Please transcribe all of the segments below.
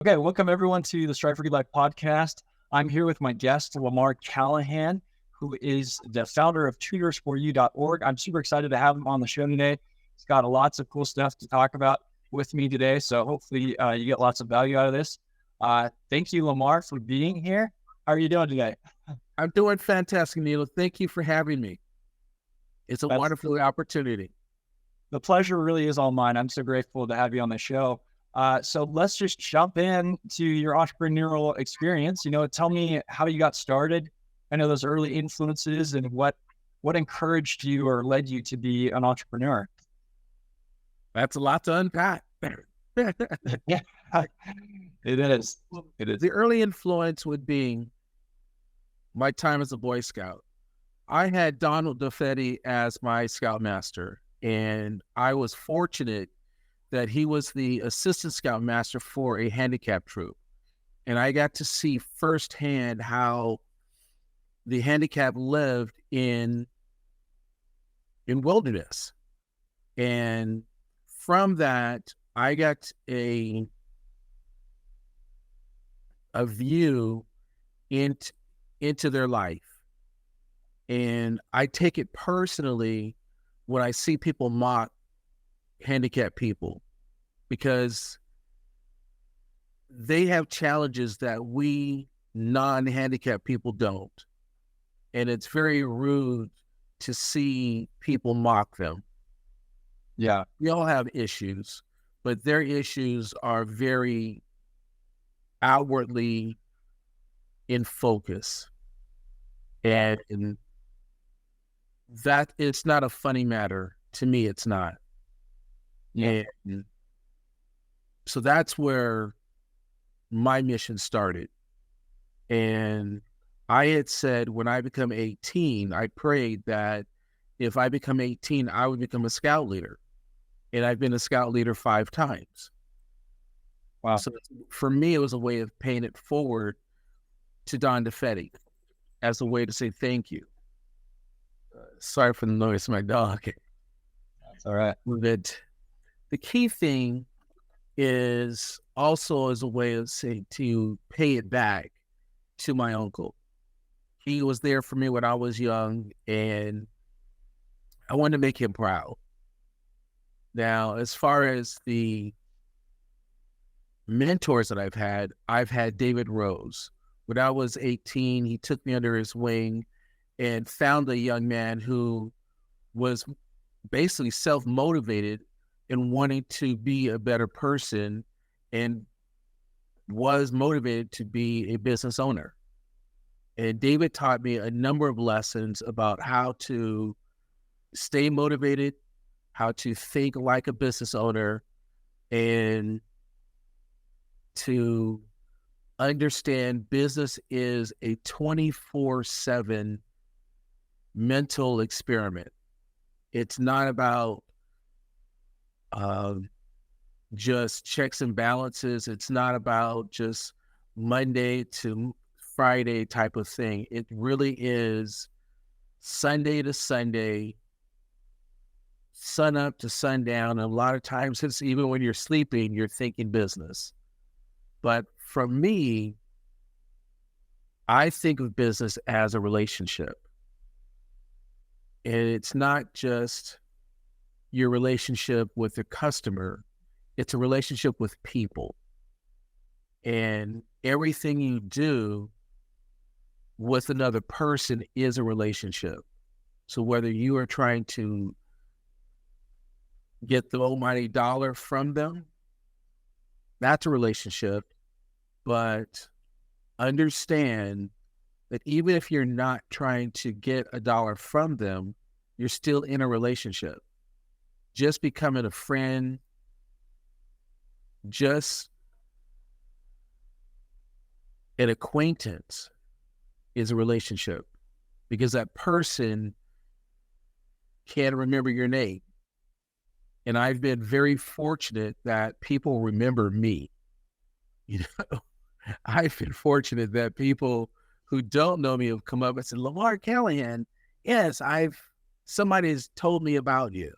Okay, welcome everyone to the Strive for Good Life podcast. I'm here with my guest, Lamar Callahan, who is the founder of tutorsforyou.org. I'm super excited to have him on the show today. He's got lots of cool stuff to talk about with me today, so hopefully you get lots of value out of this. Thank you, Lamar, for being here. How are you doing today? I'm doing fantastic, Neil. Thank you for having me. It's a wonderful opportunity. The pleasure really is all mine. I'm so grateful to have you on the show. So let's just jump in to your entrepreneurial experience. Tell me how you got started. I know those early influences and what encouraged you or led you to be an entrepreneur. That's a lot to unpack. Yeah, it is. The early influence would be my time as a Boy Scout. I had Donald DeFetti as my Scoutmaster, and I was fortunate that he was the assistant Scoutmaster for a handicap troop. And I got to see firsthand how the handicap lived in wilderness. And from that, I got a view into their life. And I take it personally when I see people mock handicapped people, because they have challenges that we non-handicapped people don't. And it's very rude to see people mock them. Yeah. We all have issues, but their issues are very outwardly in focus. And that it's not a funny matter. To me, it's not. Yeah. And so that's where my mission started. And I had said when I become 18, I prayed that if I become 18, I would become a scout leader. And I've been a scout leader 5 times. Wow. So for me, it was a way of paying it forward to Don DeFetti as a way to say thank you. Sorry for the noise, my dog. That's all right. The key thing is also as a way of saying to pay it back to my uncle. He was there for me when I was young, and I wanted to make him proud. Now, as far as the mentors that I've had David Rose. When I was 18, he took me under his wing and found a young man who was basically self-motivated and wanting to be a better person and was motivated to be a business owner. And David taught me a number of lessons about how to stay motivated, how to think like a business owner, and to understand business is a 24/7 mental experiment. It's not about just checks and balances. It's not about just Monday to Friday type of thing. It really is Sunday to Sunday, sun up to sundown. And a lot of times it's even when you're sleeping, you're thinking business. But for me, I think of business as a relationship. And it's not just your relationship with the customer, it's a relationship with people. And everything you do with another person is a relationship. So whether you are trying to get the almighty dollar from them, that's a relationship. But understand that even if you're not trying to get a dollar from them, you're still in a relationship. Just becoming a friend, just an acquaintance is a relationship, because that person can't remember your name. And I've been very fortunate that people remember me. I've been fortunate that people who don't know me have come up and said, Lamar Callahan, yes, somebody's told me about you.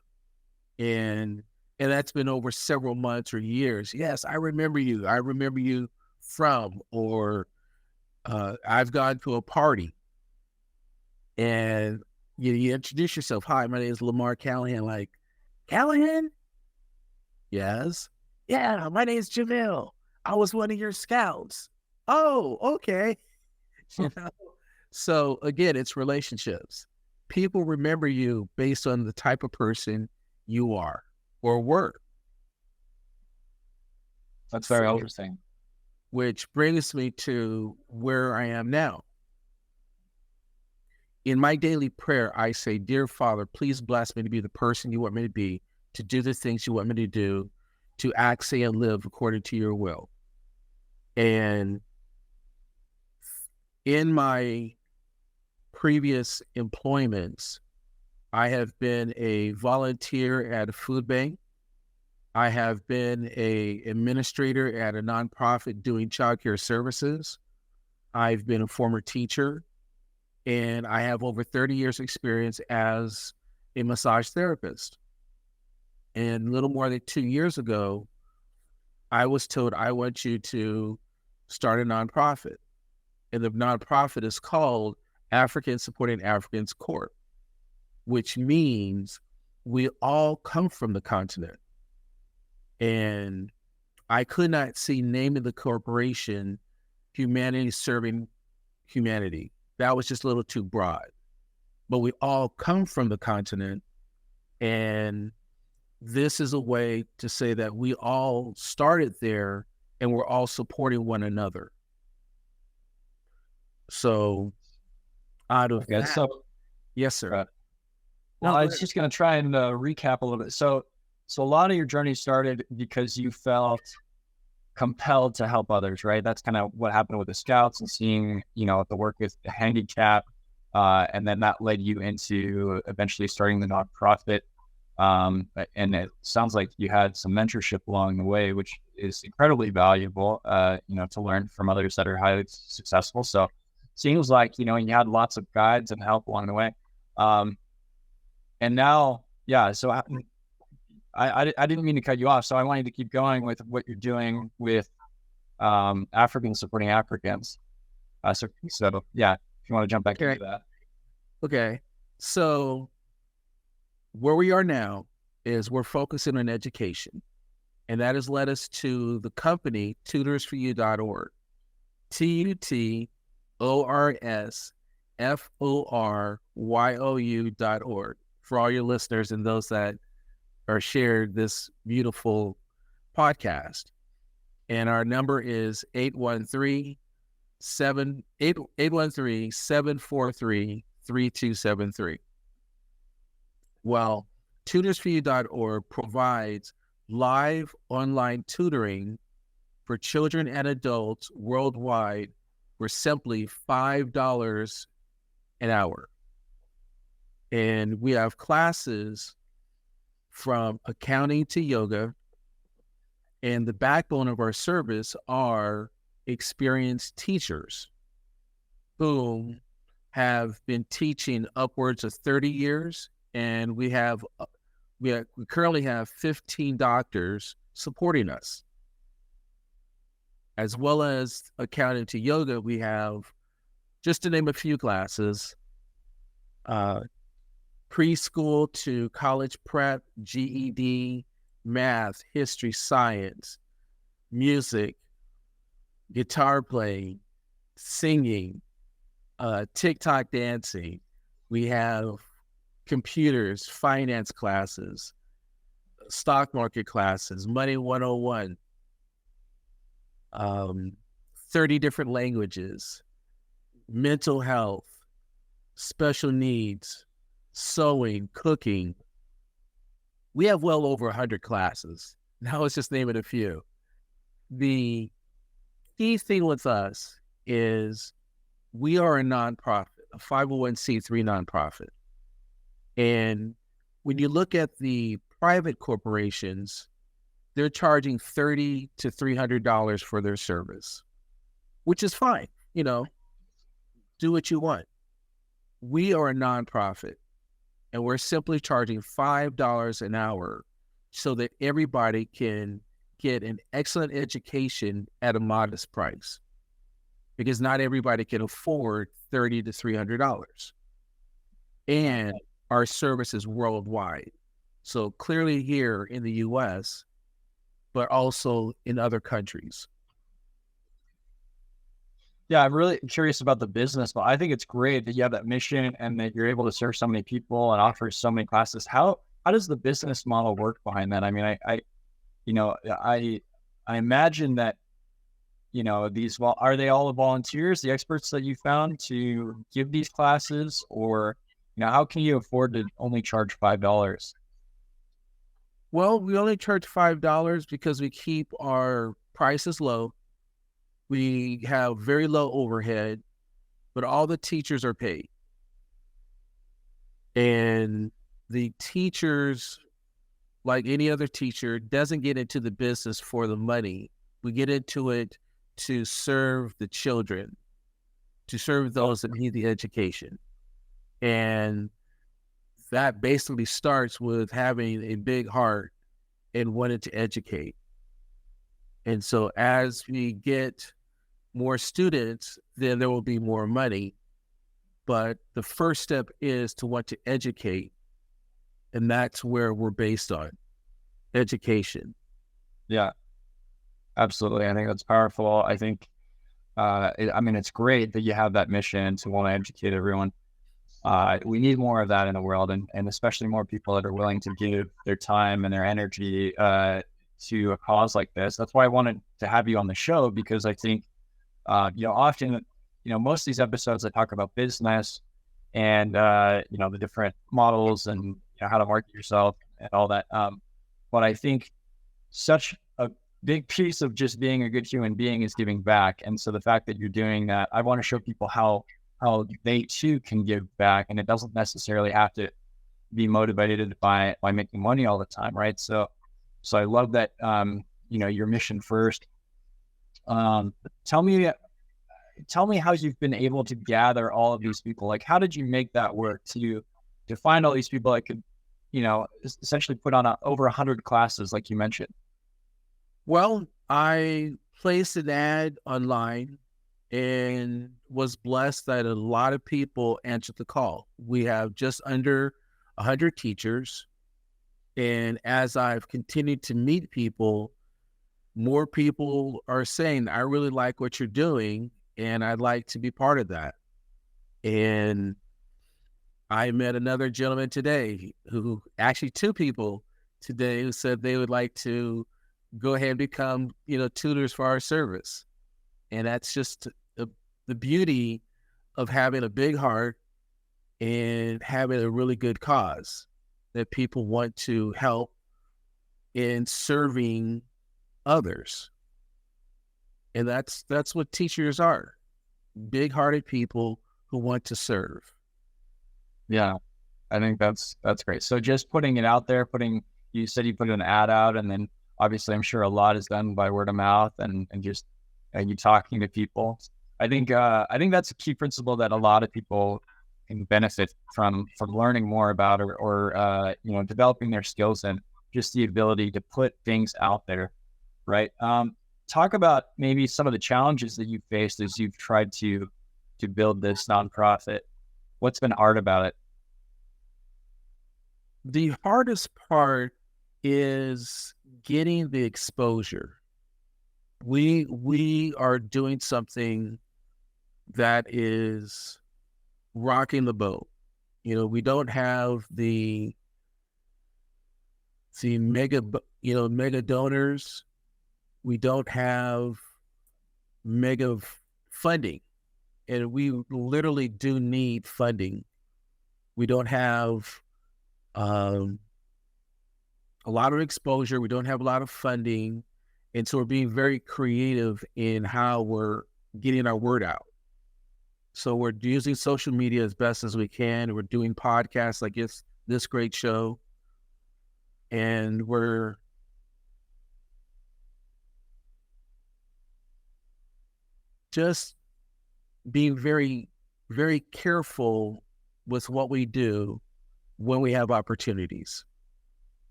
And And that's been over several months or years. Yes, I remember you. I remember you from, or I've gone to a party and you introduce yourself. Hi, my name is Lamar Callahan. Like, Callahan? Yes. Yeah, my name is Jamil. I was one of your scouts. Oh, okay. You know? So again, it's relationships. People remember you based on the type of person you are or were. That's very interesting. Which brings me to where I am now. In my daily prayer, I say, Dear Father, please bless me to be the person you want me to be, to do the things you want me to do, to act, say, and live according to your will. And in my previous employments, I have been a volunteer at a food bank. I have been an administrator at a nonprofit doing childcare services. I've been a former teacher, and I have over 30 years experience as a massage therapist. And a little more than 2 years ago, I was told, I want you to start a nonprofit. And the nonprofit is called Africans Supporting Africans Corp, which means we all come from the continent. And I could not see naming the corporation Humanity Serving Humanity. That was just a little too broad. But we all come from the continent, and this is a way to say that we all started there and we're all supporting one another. So out of that, so yes, sir. Well, I was just going to try and recap a little bit. So a lot of your journey started because you felt compelled to help others, right? That's kind of what happened with the Scouts and seeing, the work with the handicap. And then that led you into eventually starting the nonprofit. And it sounds like you had some mentorship along the way, which is incredibly valuable, to learn from others that are highly successful. So it seems like, you had lots of guides and help along the way. And now, so I didn't mean to cut you off. So I wanted to keep going with what you're doing with Africans Supporting Africans. So yeah, if you want to jump back into that. Okay. So where we are now is we're focusing on education. And that has led us to the company, tutorsforyou.org. tutorsforyu.org. For all your listeners and those that are shared this beautiful podcast. And our number is 813-743-3273. Well, tutorsforyou.org provides live online tutoring for children and adults worldwide for simply $5 an hour. And we have classes from accounting to yoga. And the backbone of our service are experienced teachers who have been teaching upwards of 30 years. And we currently have 15 doctors supporting us. As well as accounting to yoga, we have, just to name a few classes, preschool to college prep, GED, math, history, science, music, guitar playing, singing, TikTok dancing. We have computers, finance classes, stock market classes, money 101, 30 different languages, mental health, special needs, sewing, cooking. We have well over 100 classes. Now let's just name it a few. The key thing with us is we are a nonprofit, a 501c3 nonprofit. And when you look at the private corporations, they're charging $30 to $300 for their service, which is fine. Do what you want. We are a nonprofit, and we're simply charging $5 an hour so that everybody can get an excellent education at a modest price, because not everybody can afford $30 to $300. And our service is worldwide. So clearly here in the US, but also in other countries. Yeah, I'm really curious about the business, but I think it's great that you have that mission and that you're able to serve so many people and offer so many classes. How does the business model work behind that? I mean, you know, I imagine that, are they all the volunteers, the experts that you found to give these classes, or, how can you afford to only charge $5? Well, we only charge $5 because we keep our prices low. We have very low overhead, but all the teachers are paid. And the teachers, like any other teacher, doesn't get into the business for the money. We get into it to serve the children, to serve those that need the education. And that basically starts with having a big heart and wanting to educate. And so as we get more students, then there will be more money. But the first step is to want to educate. And that's where we're based on education. Yeah, absolutely. I think that's powerful. I think, it's great that you have that mission to want to educate everyone. We need more of that in the world, and especially more people that are willing to give their time and their energy to a cause like this. That's why I wanted to have you on the show, because I think, often, most of these episodes I talk about business and, the different models and how to market yourself and all that. But I think such a big piece of just being a good human being is giving back. And so the fact that you're doing that, I want to show people how they too can give back, and it doesn't necessarily have to be motivated by making money all the time, right? So I love that, your mission first. Tell me how you've been able to gather all of these people. Like, how did you make that work to find all these people that could, essentially put on over 100 classes, like you mentioned? Well, I placed an ad online and was blessed that a lot of people answered the call. We have just under 100 teachers. And as I've continued to meet people, more people are saying, I really like what you're doing, and I'd like to be part of that. And I met another gentleman today actually two people today who said they would like to go ahead and become, tutors for our service. And that's just the beauty of having a big heart and having a really good cause that people want to help in serving others. And that's what teachers are. Big-hearted people who want to serve. Yeah, I think that's great. So just putting it out there, you said you put an ad out, and then obviously I'm sure a lot is done by word of mouth and just you talking to people. I think that's a key principle that a lot of people can benefit from learning more about, or developing their skills, and just the ability to put things out there, right? Talk about maybe some of the challenges that you've faced as you've tried to build this nonprofit. What's been hard about it? The hardest part is getting the exposure. We are doing something that is rocking the boat. We don't have the mega donors. We don't have mega funding, and we literally do need funding. We don't have a lot of exposure. We don't have a lot of funding. And so we're being very creative in how we're getting our word out. So we're using social media as best as we can. We're doing podcasts like this great show. And we're just being very, very careful with what we do when we have opportunities.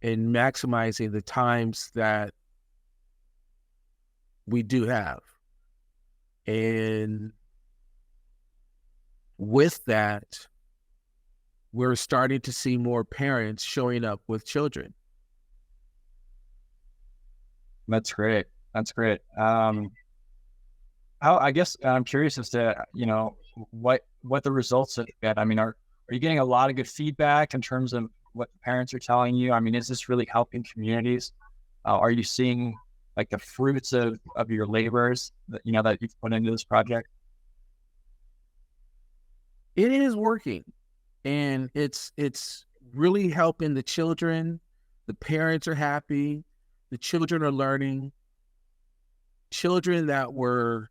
and maximizing the times that we do have. And with that, we're starting to see more parents showing up with children. That's great. That's great. I guess I'm curious as to, what the results have been. I mean, are you getting a lot of good feedback in terms of what the parents are telling you? I mean, is this really helping communities? Are you seeing like the fruits of your labors that you've put into this project? It is working, and it's really helping the children. The parents are happy. The children are learning. Children that were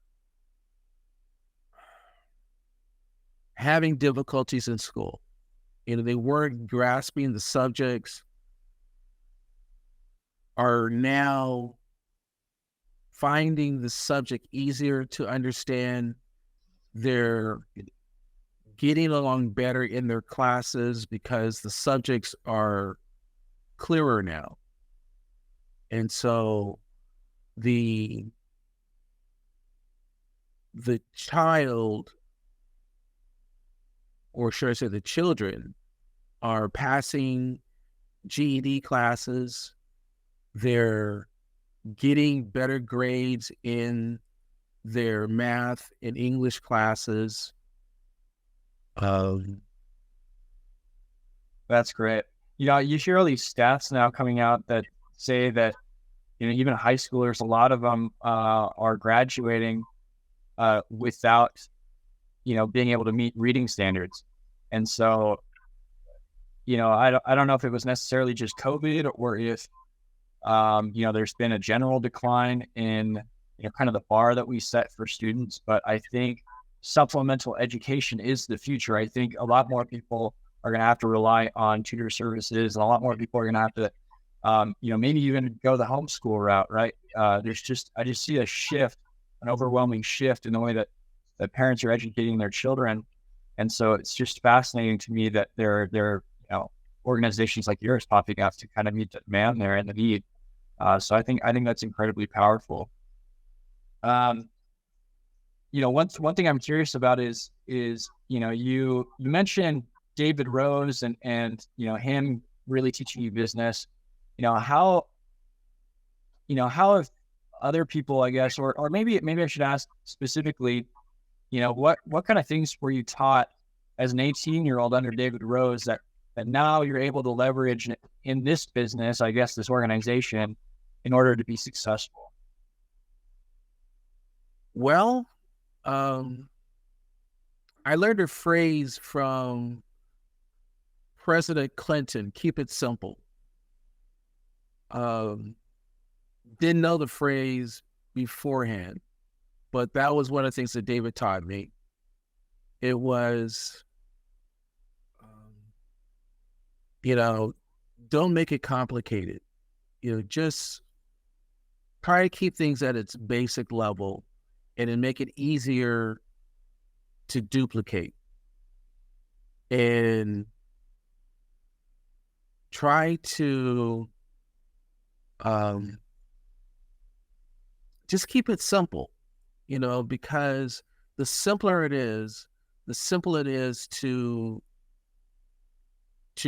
having difficulties in school, they weren't grasping the subjects, are now finding the subject easier to understand. They're getting along better in their classes because the subjects are clearer now. And so the child, or should I say the children, are passing GED classes. They're getting better grades in their math and English classes. That's great. You hear all these stats now coming out that say that, even high schoolers, a lot of them are graduating without, being able to meet reading standards. And so, I don't know if it was necessarily just COVID or if, there's been a general decline in, kind of the bar that we set for students. But I think supplemental education is the future. I think a lot more people are going to have to rely on tutor services, and a lot more people are going to have to, maybe even go the homeschool route, right? I just see a shift, an overwhelming shift in the way that parents are educating their children. And so it's just fascinating to me that there are organizations like yours popping up to kind of meet the demand there and the need. So I think that's incredibly powerful. One thing I'm curious about is you mentioned David Rose and him really teaching you business. How have other people, I guess, or maybe I should ask specifically, what kind of things were you taught as an 18-year-old under David Rose that now you're able to leverage in this business, I guess, this organization, in order to be successful? Well, I learned a phrase from President Clinton: keep it simple. Didn't know the phrase beforehand, but that was one of the things that David taught me. It was, don't make it complicated. Just try to keep things at its basic level and then make it easier to duplicate. And try to just keep it simple, because the simpler it is, the simpler it is to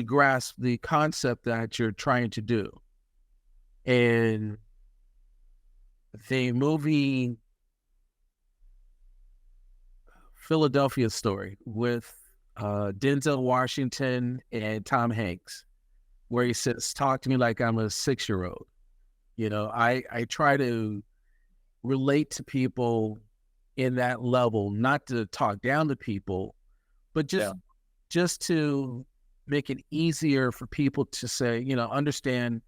grasp the concept that you're trying to do. And the movie Philadelphia Story with Denzel Washington and Tom Hanks, where he says, talk to me like I'm a 6-year-old. I try to relate to people in that level, not to talk down to people, but just to make it easier for people to say, understand,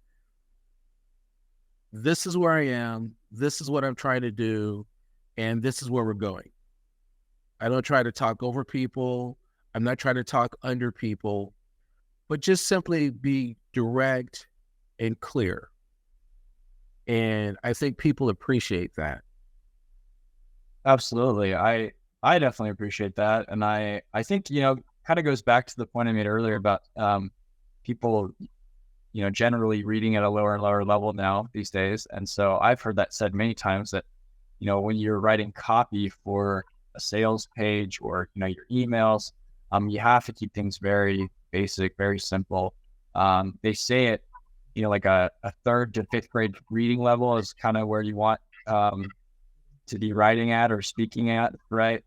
this is where I am, this is what I'm trying to do, and this is where we're going. I don't try to talk over people. I'm not trying to talk under people, but just simply be direct and clear. And I think people appreciate that. Absolutely. I definitely appreciate that. And I think, kind of goes back to the point I made earlier about people, generally reading at a lower and lower level now these days. And so I've heard that said many times that, when you're writing copy for a sales page or, your emails, you have to keep things very basic, very simple. They say it, like a third to fifth grade reading level is kind of where you want to be writing at or speaking at, right?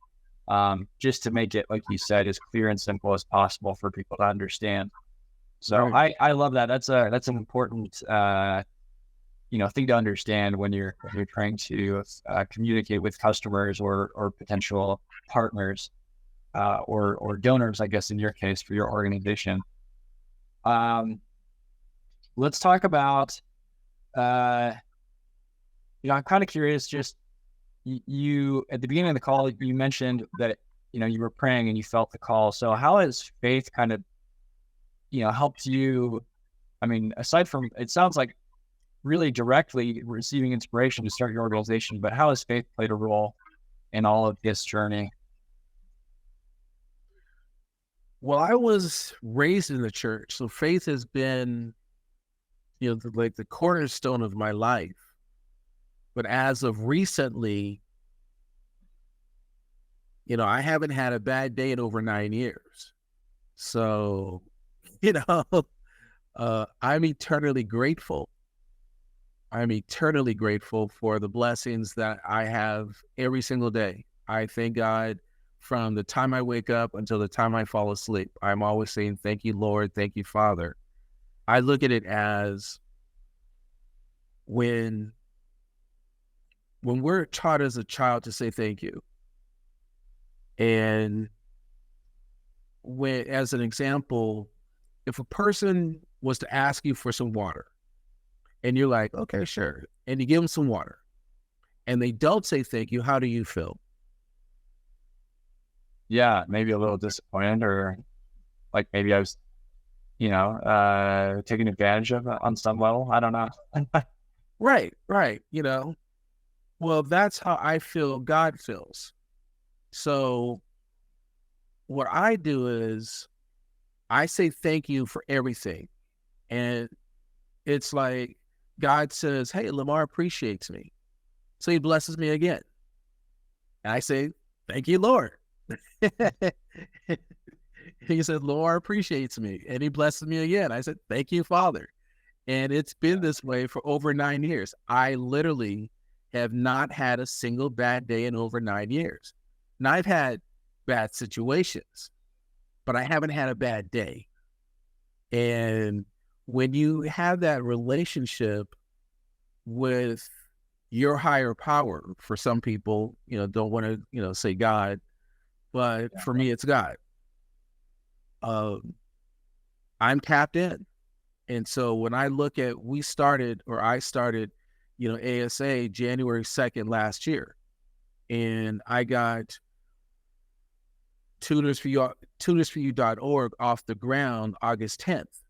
Just to make it, like you said, as clear and simple as possible for people to understand. So Right. I love that. That's an important thing to understand when you're trying to communicate with customers or potential partners or donors, I guess in your case for your organization. Let's talk about. I'm kind of curious. Just you at the beginning of the call, you mentioned that you were praying and you felt the call. So how has faith kind of helped you? I mean, aside from, it sounds like really directly receiving inspiration to start your organization, but how has faith played a role in all of this journey? Well, I was raised in the church, so faith has been, the cornerstone of my life. But as of recently, I haven't had a bad day in over 9 years. So, I'm eternally grateful. I'm eternally grateful for the blessings that I have every single day. I thank God from the time I wake up until the time I fall asleep. I'm always saying, thank you, Lord. Thank you, Father. I look at it as when we're taught as a child to say thank you. And as an example, if a person was to ask you for some water and you're like, okay, sure. And you give them some water and they don't say thank you, how do you feel? Yeah, maybe a little disappointed, or like maybe I was, taken advantage of on some level. I don't know. Right. Well, that's how I feel God feels. So what I do is I say thank you for everything. And it's like God says, hey, Lamar appreciates me. So he blesses me again. And I say, thank you, Lord. He said, Lamar appreciates me. And he blesses me again. I said, thank you, Father. And it's been this way for over 9 years. I literally have not had a single bad day in over 9 years. Now, I've had bad situations, but I haven't had a bad day. And when you have that relationship with your higher power, for some people, don't want to, say God, but for me, it's God. I'm tapped in. And so when I look at, I started, ASA January 2nd last year, and I got tutorsforyou.org off the ground August 10th.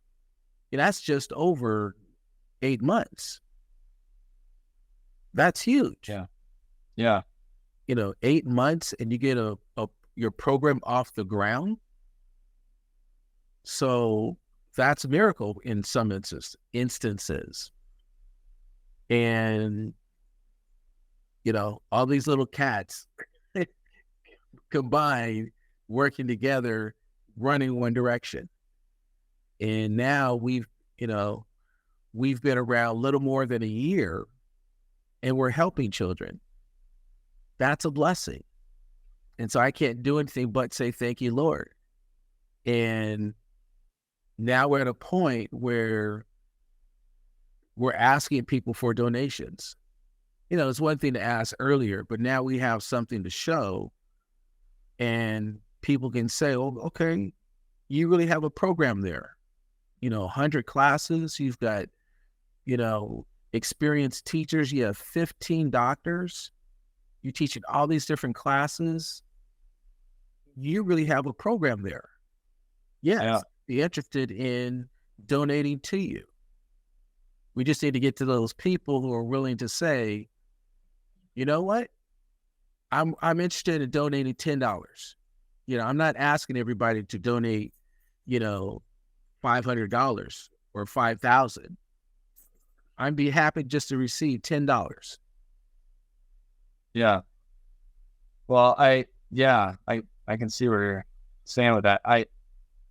And that's just over 8 months. That's huge. Yeah. 8 months and you get your program off the ground. So that's a miracle in some instances. And, all these little cats combined, working together, running one direction. And now we've been around a little more than a year and we're helping children. That's a blessing. And so I can't do anything but say, thank you, Lord. And now we're at a point where we're asking people for donations. It's one thing to ask earlier, but now we have something to show and people can say, oh, okay, you really have a program there. 100 classes, you've got, experienced teachers, you have 15 doctors, you're teaching all these different classes. You really have a program there. Yes, be interested in donating to you. We just need to get to those people who are willing to say, you know what? I'm interested in donating $10. I'm not asking everybody to donate, $500. or 5,000, I'd be happy just to receive $10. Yeah. Well, I can see where you're saying with that.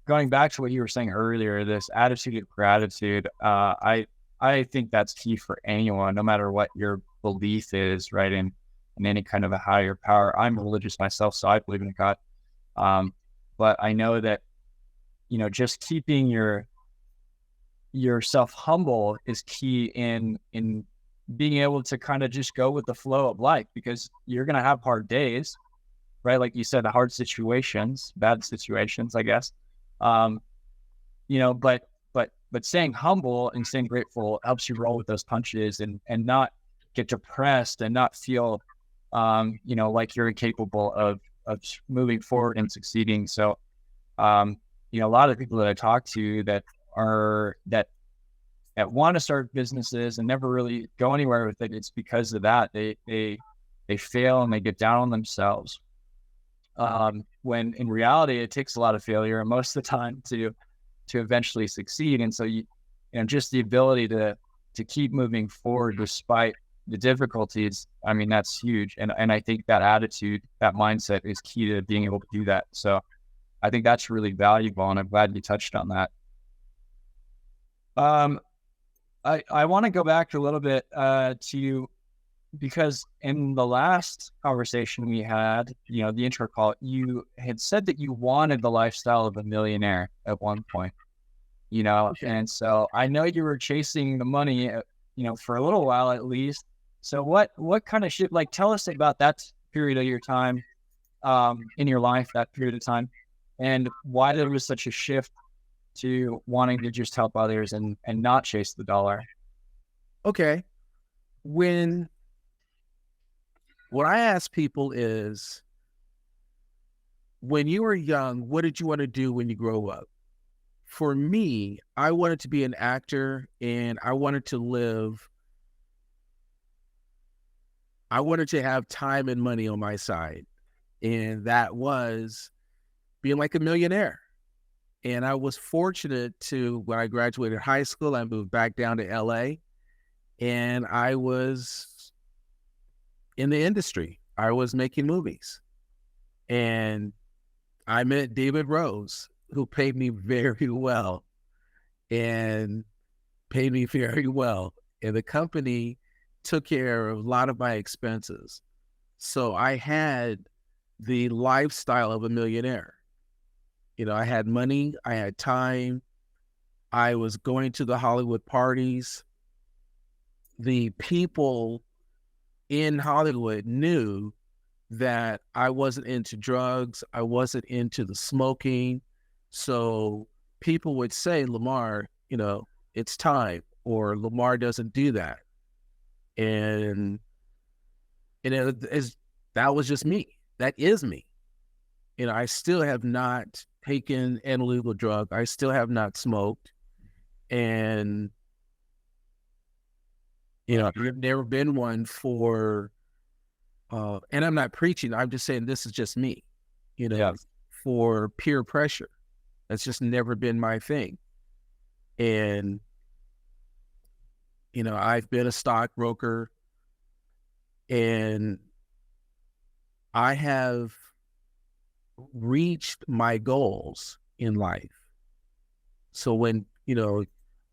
Going back to what you were saying earlier, this attitude of gratitude, I think that's key for anyone, no matter what your belief is, right? In any kind of a higher power. I'm religious myself, so I believe in God. But I know that, just keeping yourself humble is key in being able to kind of just go with the flow of life, because you're going to have hard days, right? Like you said, the hard situations, bad situations, I guess. But staying humble and staying grateful helps you roll with those punches and not get depressed and not feel, like you're incapable of moving forward and succeeding. So, a lot of people that I talk to that want to start businesses and never really go anywhere with it, it's because of that. They fail and they get down on themselves. When in reality, it takes a lot of failure most of the time to eventually succeed. And so just the ability to keep moving forward despite the difficulties, I mean, that's huge. And I think that attitude, that mindset is key to being able to do that. So I think that's really valuable, and I'm glad you touched on that. I want to go back a little bit to, because in the last conversation we had, the intro call, you had said that you wanted the lifestyle of a millionaire at one point, Okay. and so I know you were chasing the money, for a little while at least. So what kind of shit, like, tell us about that period of your time, in your life, that period of time, and why there was such a shift to wanting to just help others and not chase the dollar. Okay. What I ask people is, when you were young, what did you want to do when you grow up? For me, I wanted to be an actor, and I wanted to have time and money on my side. And that was being like a millionaire. And I was fortunate when I graduated high school, I moved back down to LA, and I was in the industry. I was making movies, and I met David Rose, who paid me very well, and the company took care of a lot of my expenses. So I had the lifestyle of a millionaire. I had money, I had time, I was going to the Hollywood parties. The people in Hollywood knew that I wasn't into drugs, I wasn't into the smoking. So people would say, Lamar, it's time, or Lamar doesn't do that. And that was just me. That is me. I still have not taken an illegal drug. I still have not smoked. And, I've never been one for, and I'm not preaching, I'm just saying this is just me, Yeah. for peer pressure. That's just never been my thing. And, I've been a stockbroker, and I have reached my goals in life. So when,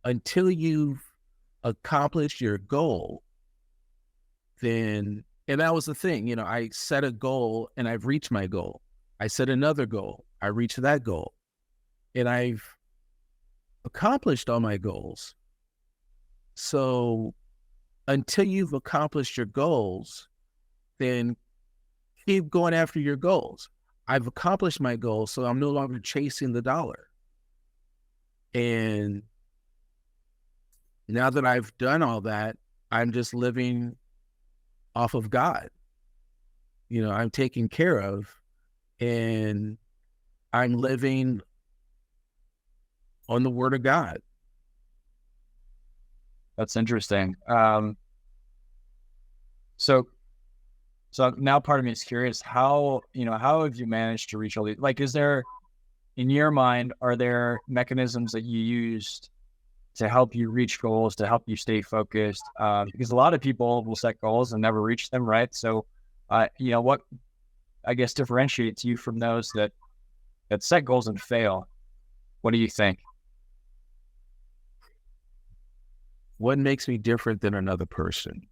until you've accomplished your goal, then, and that was the thing, I set a goal and I've reached my goal. I set another goal, I reached that goal, and I've accomplished all my goals. So until you've accomplished your goals, then keep going after your goals. I've accomplished my goals, so I'm no longer chasing the dollar. And now that I've done all that, I'm just living off of God. I'm taken care of, and I'm living on the Word of God. That's interesting. So now part of me is curious, how have you managed to reach all these? Like, is there, in your mind, are there mechanisms that you used to help you reach goals, to help you stay focused? Because a lot of people will set goals and never reach them, right? So, what I guess differentiates you from those that set goals and fail? What do you think? What makes me different than another person?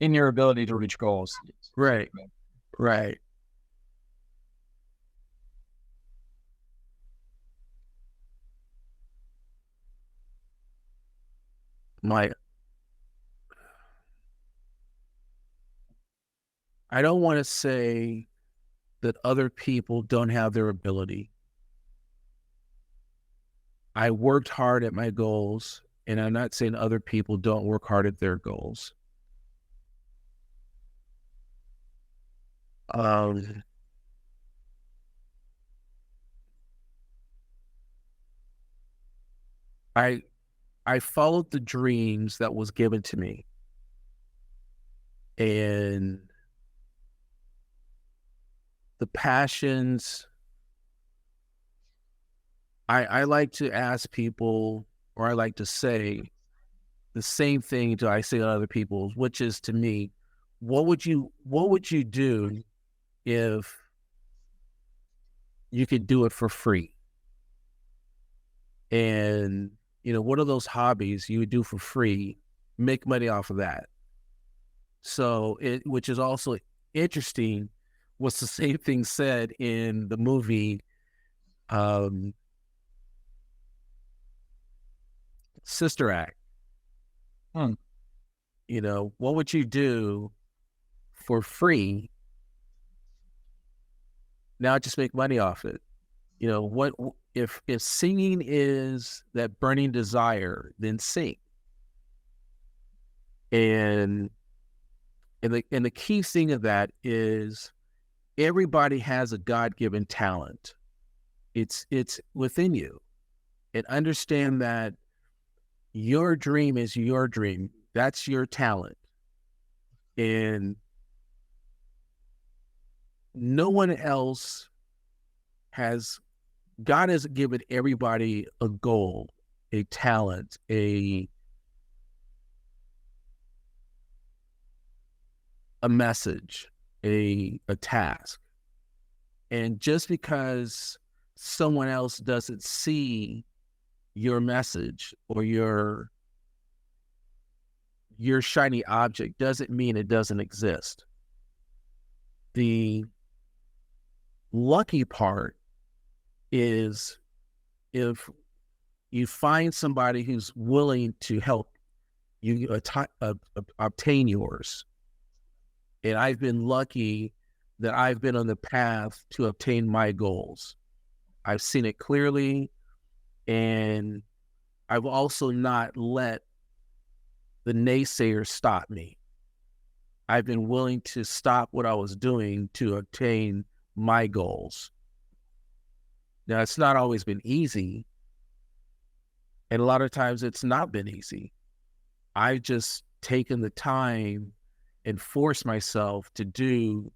In your ability to reach goals. Right. I don't want to say that other people don't have their ability. I worked hard at my goals, and I'm not saying other people don't work hard at their goals. I followed the dreams that was given to me, and the passions. I like to ask people, or I like to say the same thing to I say to other people, which is to me, what would you do if you could do it for free? And what are those hobbies you would do for free, make money off of that? So which is also interesting, was the same thing said in the movie Sister Act. What would you do for free? Now just make money off it. What if singing is that burning desire, then sing. And the key thing of that is everybody has a God-given talent. It's within you. And understand that your dream is your dream. That's your talent. And no one else God has given everybody a goal, a talent, a message, a task. And just because someone else doesn't see your message or your shiny object doesn't mean it doesn't exist. The lucky part is if you find somebody who's willing to help you obtain yours. And I've been lucky that I've been on the path to obtain my goals. I've seen it clearly, and I've also not let the naysayers stop me. I've been willing to stop what I was doing to obtain my goals. Now, it's not always been easy, and a lot of times it's not been easy. I've just taken the time and forced myself to do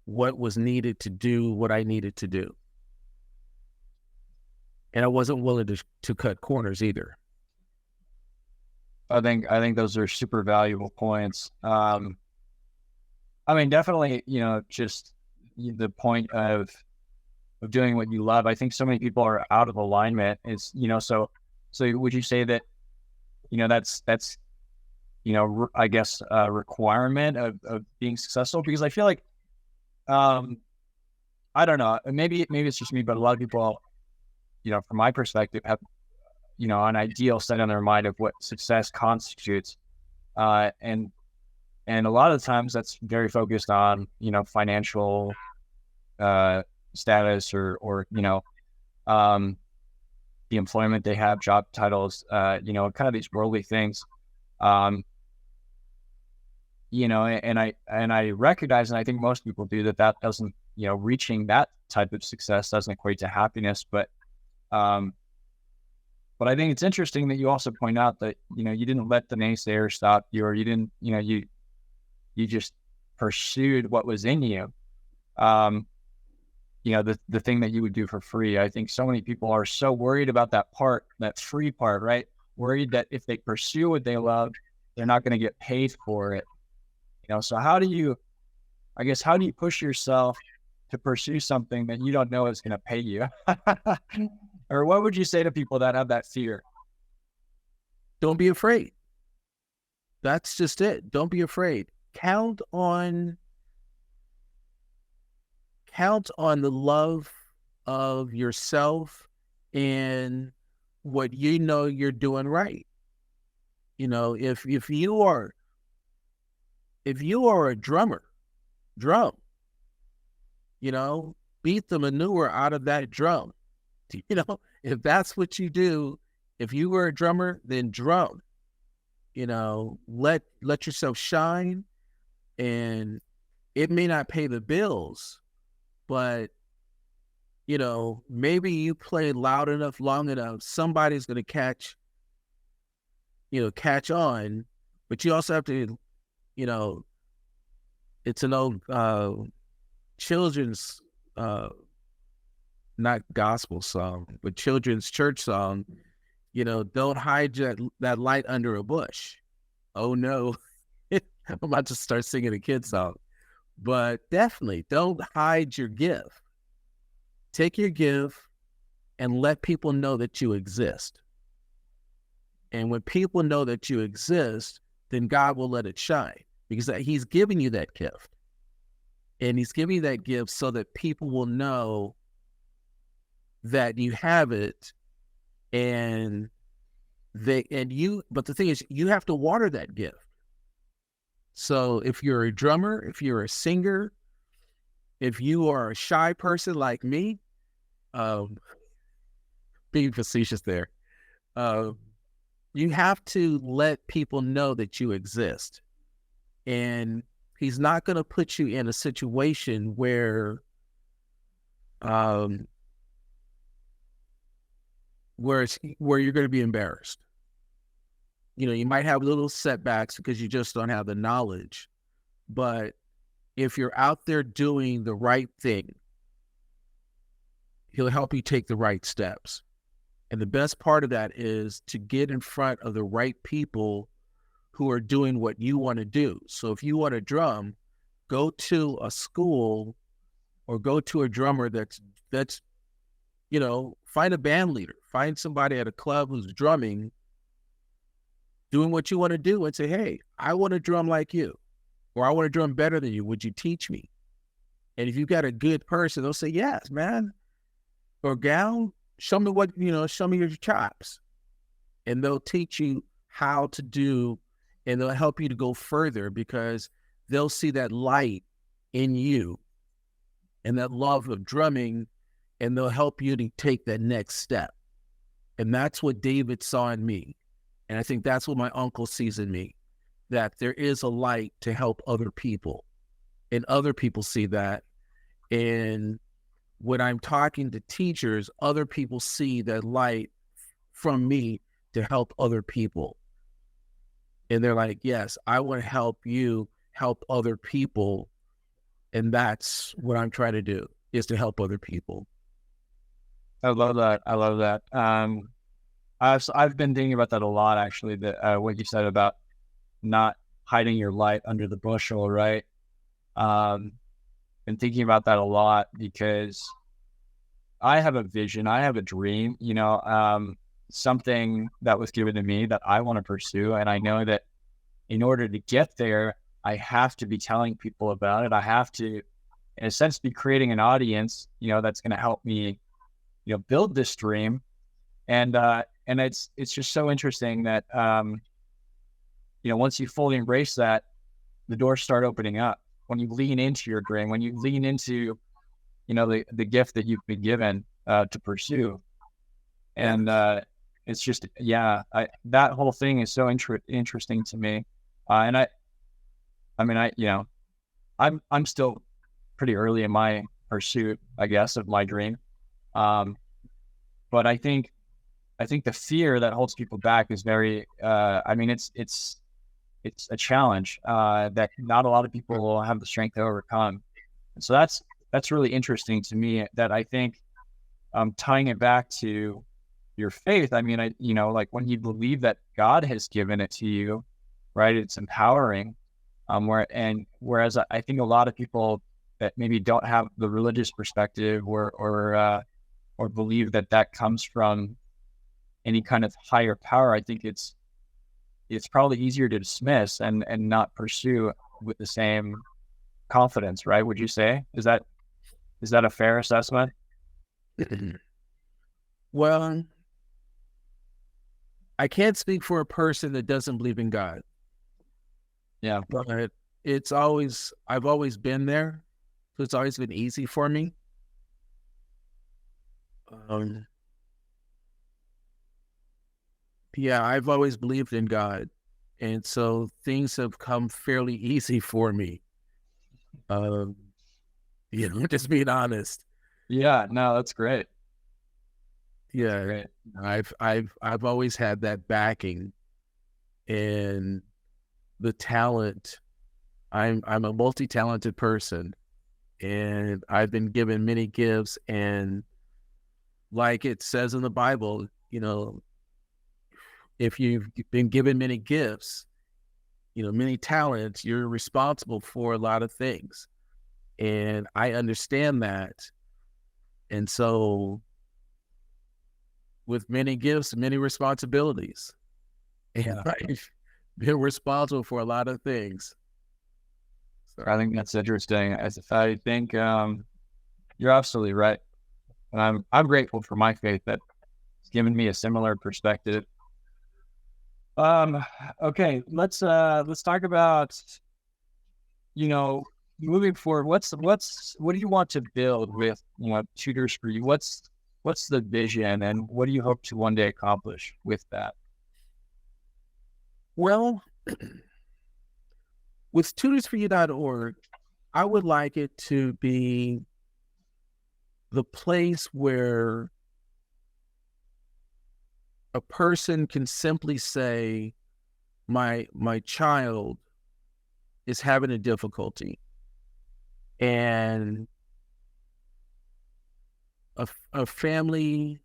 what was needed to do what I needed to do. And I wasn't willing to cut corners either. I think those are super valuable points. Definitely, just the point of doing what you love. I think so many people are out of alignment. So would you say that, that's I guess a requirement of being successful? Because I feel like, I don't know, maybe it's just me, but a lot of people, from my perspective, have, an ideal set in their mind of what success constitutes. And a lot of times that's very focused on, financial status or the employment they have, job titles, kind of these worldly things. And I recognize, and I think most people do, that doesn't, reaching that type of success doesn't equate to happiness. But I think it's interesting that you also point out that, you didn't let the naysayers stop you, or you didn't, you just pursued what was in you. the thing that you would do for free. I think so many people are so worried about that part, that free part, right? Worried that if they pursue what they love, they're not going to get paid for it. So how do you push yourself to pursue something that you don't know is going to pay you? Or what would you say to people that have that fear? Don't be afraid. That's just it. Don't be afraid. Count on the love of yourself and what you know you're doing right. If you are a drummer, drum. Beat the manure out of that drum. If that's what you do, if you were a drummer, then drum. Let yourself shine, and it may not pay the bills, but maybe you play loud enough, long enough, somebody's going to catch on. But you also have to, it's an old children's not gospel song, but children's church song. Don't hide that light under a bush. Oh no. I'm about to start singing a kid's song. But definitely don't hide your gift. Take your gift and let people know that you exist. And when people know that you exist, then God will let it shine, because he's giving you that gift. And he's giving you that gift so that people will know that you have it. But the thing is, you have to water that gift. So if you're a drummer, if you're a singer, if you are a shy person like me, being facetious there, you have to let people know that you exist. And he's not going to put you in a situation where you're going to be embarrassed. You might have little setbacks because you just don't have the knowledge. But if you're out there doing the right thing, he'll help you take the right steps. And the best part of that is to get in front of the right people who are doing what you want to do. So if you want to drum, go to a school or go to a drummer that's find a band leader, find somebody at a club who's drumming, doing what you want to do, and say, hey, I want to drum like you, or I want to drum better than you. Would you teach me? And if you've got a good person, they'll say, yes, man, or gal, show me your chops. And they'll teach you how to do, and they'll help you to go further, because they'll see that light in you and that love of drumming, and they'll help you to take that next step. And that's what David saw in me. And I think that's what my uncle sees in me, that there is a light to help other people, and other people see that. And when I'm talking to teachers, other people see that light from me to help other people. And they're like, yes, I want to help you help other people. And that's what I'm trying to do, is to help other people. I love that. I've been thinking about that a lot, actually, what you said about not hiding your light under the bushel, right? Been thinking about that a lot, because I have a vision, I have a dream, something that was given to me that I want to pursue. And I know that in order to get there, I have to be telling people about it. I have to, in a sense, be creating an audience, that's going to help me, build this dream. And it's just so interesting that, once you fully embrace that, the doors start opening up. When you lean into your dream, when you lean into, the gift that you've been given to pursue. And it's just, that whole thing is so interesting to me. And I'm still pretty early in my pursuit, I guess, of my dream. But I think the fear that holds people back is very, it's a challenge that not a lot of people will have the strength to overcome. And so that's really interesting to me, that I think, tying it back to your faith, I mean, like when you believe that God has given it to you, right? It's empowering. Whereas I think a lot of people that maybe don't have the religious perspective, or believe that that comes from any kind of higher power, I think it's probably easier to dismiss and not pursue with the same confidence, right? Would you say? Is that a fair assessment? Well, I can't speak for a person that doesn't believe in God. Yeah. But I've always been there. So it's always been easy for me. Yeah, I've always believed in God. And so things have come fairly easy for me. Just being honest. Yeah, no, that's great. Yeah. Great. I've always had that backing and the talent. I'm a multi-talented person, and I've been given many gifts, and like it says in the Bible, if you've been given many gifts, many talents, you're responsible for a lot of things. And I understand that. And so with many gifts, many responsibilities, and I've been responsible for a lot of things. So I think that's interesting. I think you're absolutely right. And I'm grateful for my faith that it's given me a similar perspective. Okay, let's talk about, moving forward. What do you want to build with Tutors for You? What's the vision, and what do you hope to one day accomplish with that? Well, with tutorsforyou.org, I would like it to be the place where a person can simply say, my child is having a difficulty, and a family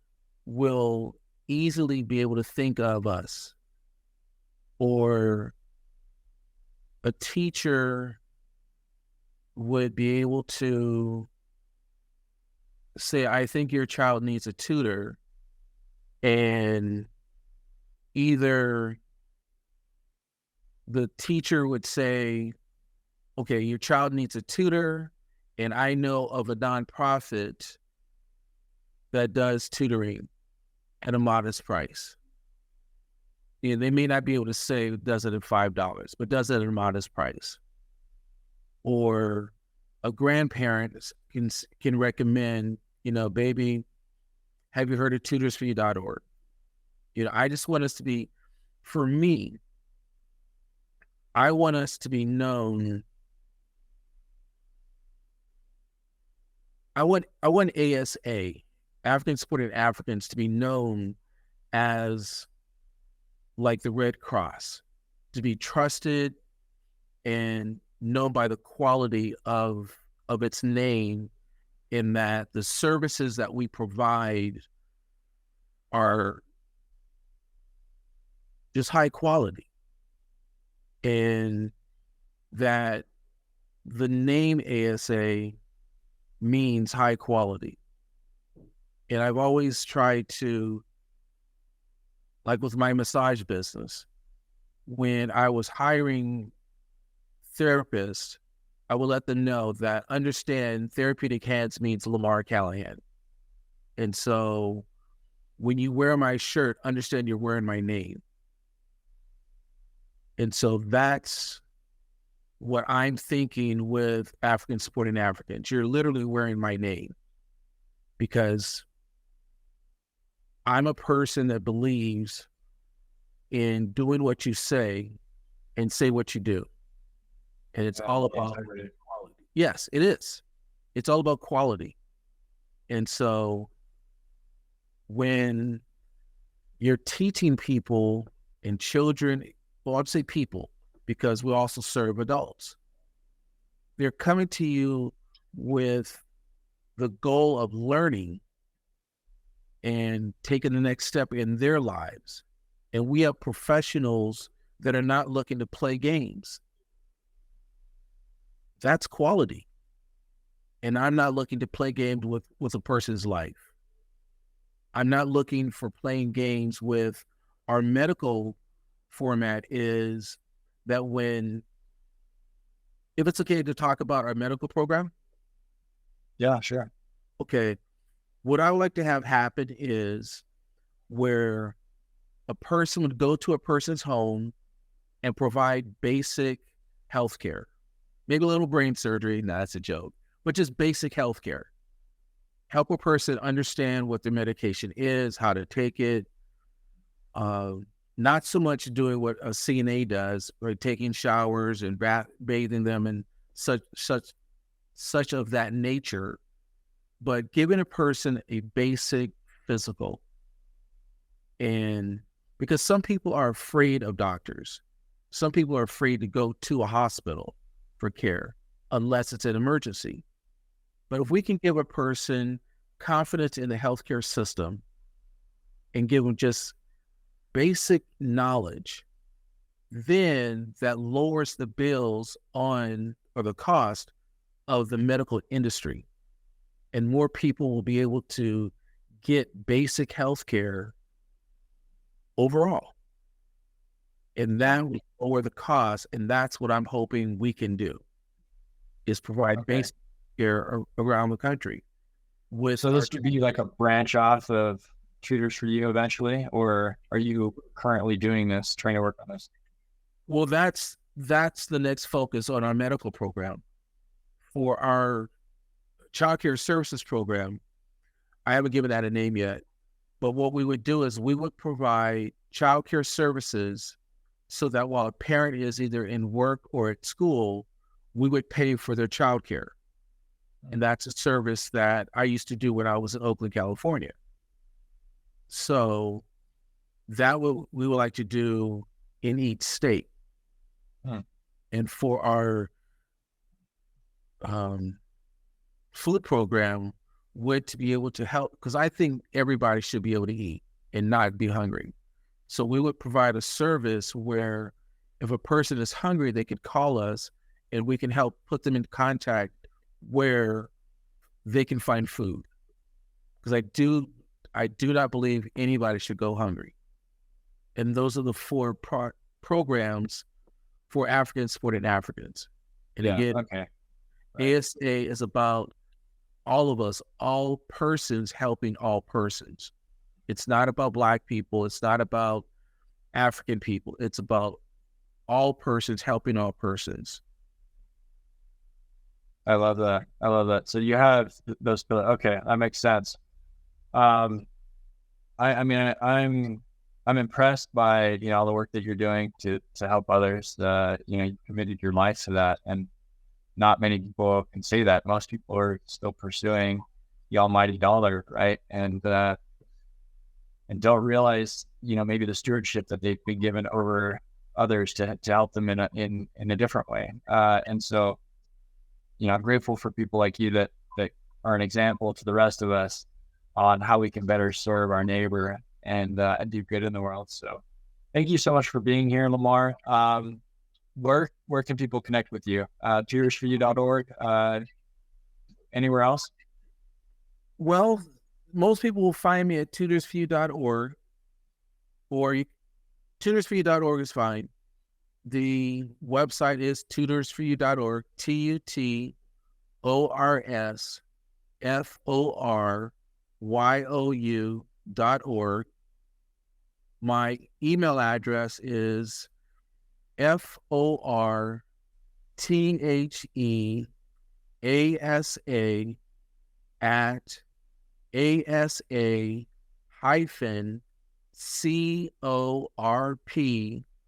will easily be able to think of us, or a teacher would be able to say, I think your child needs a tutor, and either the teacher would say, okay, your child needs a tutor, and I know of a nonprofit that does tutoring at a modest price. They may not be able to say does it at $5, but does it at a modest price. Or a grandparent can recommend, baby, have you heard of tutorsforyou.org? I just want us to be, for me, I want us to be known. I want ASA, African Supporting Africans, to be known as like the Red Cross, to be trusted and known by the quality of its name, in that the services that we provide are just high quality, and that the name ASA means high quality. And I've always tried to, like with my massage business, when I was hiring therapists, I would let them know that understand therapeutic hands means Lamar Callahan. And so when you wear my shirt, understand you're wearing my name. And so that's what I'm thinking with African Supporting Africans. You're literally wearing my name, because I'm a person that believes in doing what you say and say what you do. And it's all about quality. Yes, it is. It's all about quality. And so when you're teaching people and children, well, I'd say people, because we also serve adults, they're coming to you with the goal of learning and taking the next step in their lives. And we have professionals that are not looking to play games. That's quality. And I'm not looking to play games with a person's life. I'm not looking for playing games with our medical format is that if it's okay to talk about our medical program. Yeah, sure. Okay. What I would like to have happen is where a person would go to a person's home and provide basic health care. Maybe a little brain surgery. No, that's a joke. But just basic health care. Help a person understand what their medication is, how to take it. Not so much doing what a CNA does, like taking showers and bathing them and such of that nature, but giving a person a basic physical. And because some people are afraid of doctors, some people are afraid to go to a hospital for care unless it's an emergency. But if we can give a person confidence in the healthcare system and give them just basic knowledge, then that lowers the bills or the cost of the medical industry. And more people will be able to get basic health care overall. And that will lower the cost. And that's what I'm hoping we can do, is provide basic care around the country. So this would be like a branch off of Tutors for You eventually, or are you currently doing this, trying to work on this? Well, that's the next focus on our medical program. For our child care services program, I haven't given that a name yet, but what we would do is we would provide child care services so that while a parent is either in work or at school, we would pay for their child care. And that's a service that I used to do when I was in Oakland, California. So that we would like to do in each state. And for our food program, would to be able to help, because I think everybody should be able to eat and not be hungry. So we would provide a service where if a person is hungry, they could call us and we can help put them in contact where they can find food. Because I do not believe anybody should go hungry. And those are the four programs for Africans supporting Africans. And again, ASA is about all of us, all persons helping all persons. It's not about Black people. It's not about African people. It's about all persons helping all persons. I love that. So you have those pillars. Okay, that makes sense. I'm impressed by all the work that you're doing to help others. You committed your life to that, and not many people can say that. Most people are still pursuing the almighty dollar, right? And don't realize maybe the stewardship that they've been given over others to help them in a different way. And so I'm grateful for people like you that are an example to the rest of us on how we can better serve our neighbor and do good in the world. So thank you so much for being here, Lamar. Where can people connect with you? tutorsforyou.org. Anywhere else? Well, most people will find me at tutorsforyou.org, or tutorsforyou.org is fine. The website is tutorsforyou.org, tutorsforyou.org. My email address is forteasa@asa-corp,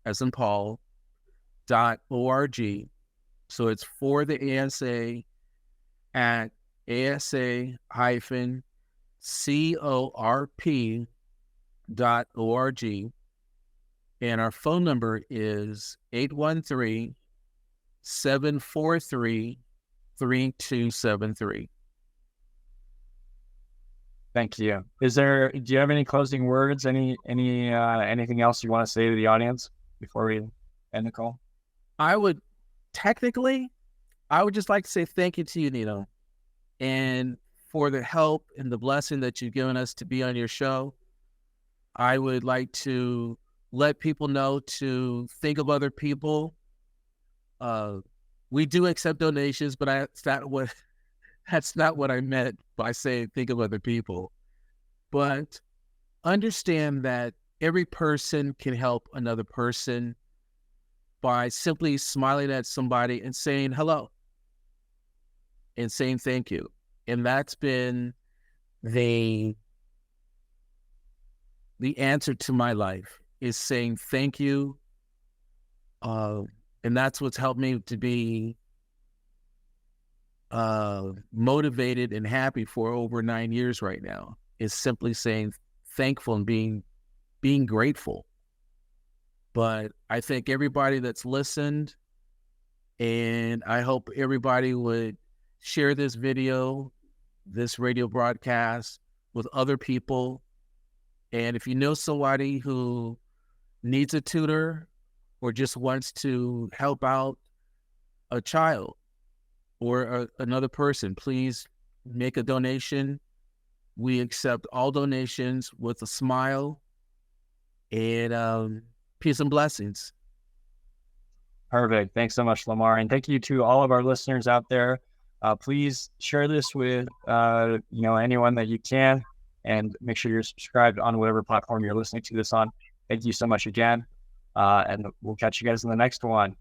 as in Paul, .org. So it's for the ASA at asa-corp.org. And our phone number is 813-743-3273. Thank you. Do you have any closing words? Anything else you want to say to the audience before we end the call? I would just like to say thank you to you, Nino, and for the help and the blessing that you've given us to be on your show. I would like to let people know to think of other people. We do accept donations, but that's not what I meant by saying think of other people. But understand that every person can help another person by simply smiling at somebody and saying hello and saying thank you. And that's been the answer to my life, is saying thank you. And that's what's helped me to be motivated and happy for over 9 years right now, is simply saying thankful and being grateful. But I thank everybody that's listened, and I hope everybody would share this video, this radio broadcast with other people. And if you know somebody who needs a tutor or just wants to help out a child or another person, please make a donation. We accept all donations with a smile, and peace and blessings. Perfect. Thanks so much, Lamar. And thank you to all of our listeners out there. Please share this with anyone that you can, and make sure you're subscribed on whatever platform you're listening to this on. Thank you so much again. And we'll catch you guys in the next one.